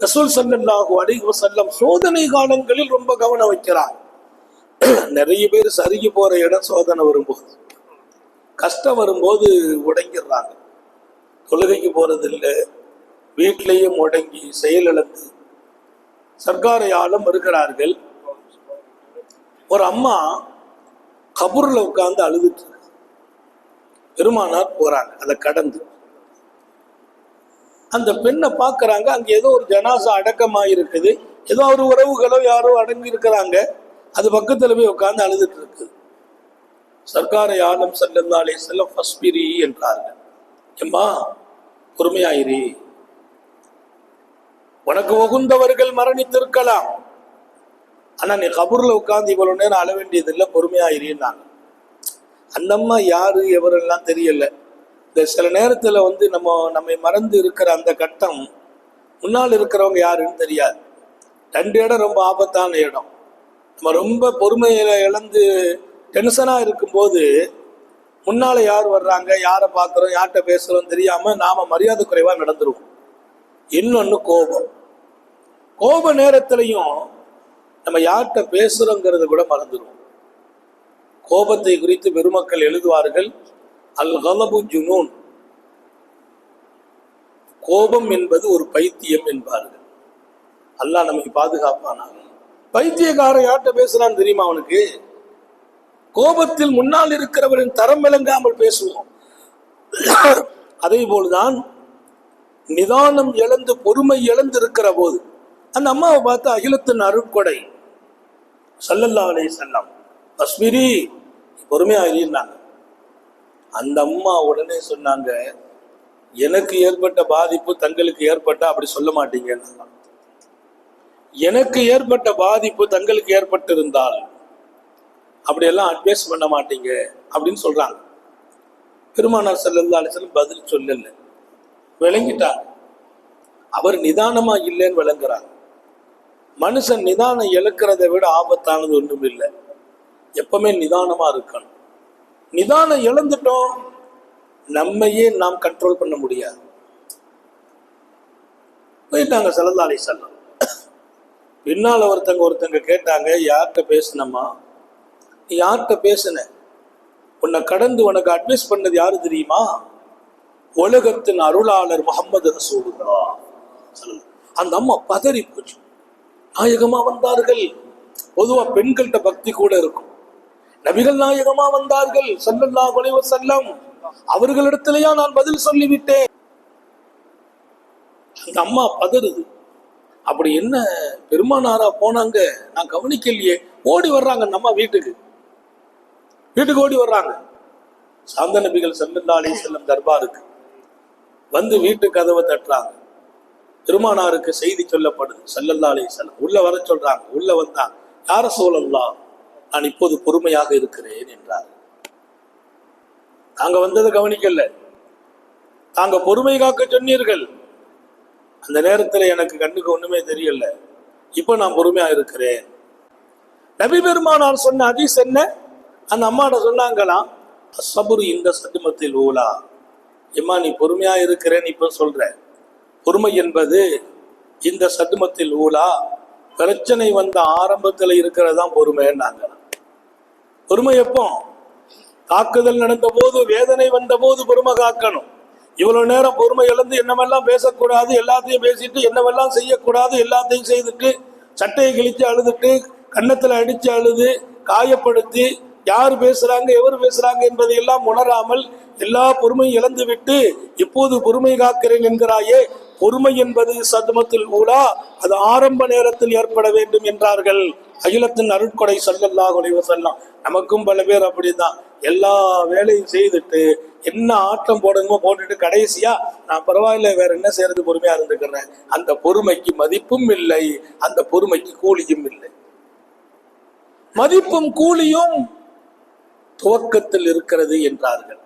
ரசூல் ஸல்லல்லாஹு அலைஹி வஸல்லம் சோதனை காலங்களில் ரொம்ப கவனம் வைக்கிறார். நிறைய பேர் சருகி போற இடம் சோதனை வரும்போது, கஷ்டம் வரும்போது உடங்கிடுறாங்க. தொழுகைக்கு போறதில்லை, வீட்டிலேயே முடங்கி செயலிழந்து சர்க்காரை ஆளும் இருக்கிறார்கள். ஒரு அம்மா கபூர்ல உட்கார்ந்து அழுதுட்டு இருக்கு. பெருமானார் போறாங்க, அதை கடந்து அந்த பெண்ணை பார்க்கறாங்க. அங்க ஏதோ ஒரு ஜனாசா அடக்கமா இருக்குது, ஏதோ ஒரு உறவுகளோ யாரோ அடங்கி இருக்கிறாங்க. அது பக்கத்துல போய் உட்கார்ந்து அழுதுட்டு இருக்கு. சர்க்காரை ஆலம் ஸல்லல்லாஹு அலைஹி வஸல்லம் ஃபஸ்பிரி என்றார்கள். எம்மா பொறுமையாயிரி, உனக்கு உகுந்தவர்கள் மரணித்திருக்கலாம், ஆனா நீ கபூர்ல உட்கார்ந்து இவ்வளவு நேரம் அழ வேண்டியதில்லை, பொறுமையாயிரின்னாங்க. அந்த அம்மா யாரு எவரெல்லாம் தெரியல. இந்த சில நேரத்துல நம்மை மறந்து இருக்கிற அந்த கட்டம், முன்னால் இருக்கிறவங்க யாருன்னு தெரியாது. ரெண்டு இடம் ரொம்ப ஆபத்தான இடம். நம்ம ரொம்ப பொறுமையில இழந்து டென்ஷனா இருக்கும்போது முன்னால யார் வர்றாங்க, யாரை பார்க்குறோம், யார்கிட்ட பேசுறோம் தெரியாம நாம மரியாதை குறைவா நடந்துருவோம். இன்னொன்னு கோப நேரத்திலையும் நம்ம யார்கிட்ட பேசுறோங்கிறத கூட மறந்துடுவோம். கோபத்தை குறித்து பெருமக்கள் எழுதுவார்கள், அல் கலபு ஜுனூன், கோபம் என்பது ஒரு பைத்தியம் என்பார்கள். அல்லாஹ் நமக்கு பாதுகாப்பானாங்க. பைத்தியக்காரன் யார்கிட்ட பேசுறான்னு தெரியுமா அவனுக்கு? கோபத்தில் முன்னால் இருக்கிறவரின் தரம் விளங்காமல் பேசுவோம். அதே போல்தான் நிதானம் இழந்து பொறுமை இழந்து இருக்கிற போது அந்த அம்மாவை பார்த்து அகிலத்தின் அருட்கொடை ஸல்லல்லாஹு அலைஹி வஸல்லம் ஃபஸ்பிரி, பொறுமையா இருந்தாங்க. அந்த அம்மா உடனே சொன்னாங்க, எனக்கு ஏற்பட்ட பாதிப்பு தங்களுக்கு ஏற்பட்ட அப்படி சொல்ல மாட்டீங்க, எனக்கு ஏற்பட்ட பாதிப்பு தங்களுக்கு ஏற்பட்டிருந்தால் அப்படியெல்லாம் அட்வைஸ் பண்ண மாட்டீங்க அப்படின்னு சொல்றாங்க. பெருமானார் ஸல்லல்லாஹு அலைஹி வஸல்லம் பதில் சொல்லல, விளங்கிட்டாங்க. அவர் நிதானமா இல்லைன்னு விளங்குறாங்க. மனுஷன் நிதானம் இழக்கிறத விட ஆபத்தானது ஒன்றும் இல்லை. எப்பவுமே நிதானமா இருக்கணும். நிதானம் இழந்துட்டோம், நம்மையே நாம் கண்ட்ரோல் பண்ண முடியாது. போயிட்டாங்க ஸல்லல்லாஹு அலைஹி வஸல்லம். பின்னால ஒருத்தங்க கேட்டாங்க, யார்கிட்ட பேசினம்மா? நீ யார்கிட்ட பேசின? உன்னை கடந்து உனக்கு அட்வைஸ் பண்ணது யாரு தெரியுமா? உலகத்தின் அருளாளர் முஹம்மது ரசூலுல்லாஹ். அந்த அம்மா பதறி போச்சு. நாயகமா வந்தார்கள். பொதுவா பெண்கள்கிட்ட பக்தி கூட இருக்கும். நபிகள் நாயகமா வந்தார்கள் ஸல்லல்லாஹு அலைஹி வஸல்லம், அவர்களிடத்திலேயா நான் பதில் சொல்லிவிட்டேன். அந்த அம்மா பதறுது. அப்படி என்ன பெருமானாரா போனாங்க, நான் கவனிக்கலையே. ஓடி வர்றாங்க அந்த அம்மா வீட்டுக்கு ஓடி வர்றாங்க. சாந்த நபிகள் ஸல்லல்லாஹு அலைஹி வஸல்லம் தர்பாருக்கு வந்து வீட்டு கதவை தட்டுறாங்க. பெருமானாருக்கு செய்தி சொல்லப்படுது. ஸல்லல்லாஹு அலைஹி வஸல்லம் உள்ள வர சொல்றாங்க. உள்ள வந்தாங்க. யா ரசூலல்லாஹ், நான் இப்போது பொறுமையாக இருக்கிறேன் என்றார். தாங்க வந்ததை கவனிக்கல, தாங்க பொறுமை காக்க சொன்னீர்கள். அந்த நேரத்தில் எனக்கு கண்ணுக்கு ஒண்ணுமே தெரியல, இப்ப நான் பொறுமையா இருக்கிறேன். நபி பெருமானார் சொன்ன ஹதீஸ் என்ன? அந்த அம்மாட்ட சொன்னாங்களாம், அஸ்ஸபுரு இந்த சதுமத்தில் ஊலா. எம்மா நீ பொறுமையா இருக்கிறேன்னு இப்ப சொல்ற, பொறுமை என்பது இந்த சதுமத்தில் ஊலா, பிரச்சனை வந்த ஆரம்பத்துல இருக்கிறதான் பொறுமைன்னாங்க. பொறுமை எப்போ? தாக்குதல் நடந்த போது, வேதனை வந்த போது பொறுமை காக்கணும். இவ்வளவு நேரம் பொறுமை இழந்து என்னவெல்லாம் பேசக்கூடாது, எல்லாத்தையும் பேசிட்டு என்னவெல்லாம் செய்யக்கூடாது எல்லாத்தையும் செய்துட்டு, சட்டையை கிழிச்சு அழுதுட்டு, கன்னத்துல அடிச்சு அழுது காயப்படுத்தி, யார் பேசுறாங்க எவர் பேசுறாங்க என்பதை எல்லாம் உணராமல் எல்லா பொறுமையும் இழந்து விட்டு இப்போது பொறுமை காக்கிறேன் என்கிறாயே. பொறுமை என்பது சதுமத்தில் ஊலா, அது ஆரம்ப நேரத்தில் ஏற்பட வேண்டும் என்றார்கள் அகிலத்தின் அருட்கொடை ஸல்லல்லாஹு அலைஹி வஸல்லம். நமக்கும் பல பேர் அப்படிதான், எல்லா வேலையும் செய்துட்டு என்ன ஆட்டம் போடணுமோ போட்டுட்டு கடைசியா நான் பரவாயில்ல வேற என்ன செய்யறது பொறுமையா இருந்துக்கிறேன். அந்த பொறுமைக்கு மதிப்பும் இல்லை, அந்த பொறுமைக்கு கூலியும் இல்லை. மதிப்பும் கூலியும் துவக்கத்தில் இருக்கிறது என்றார்கள்.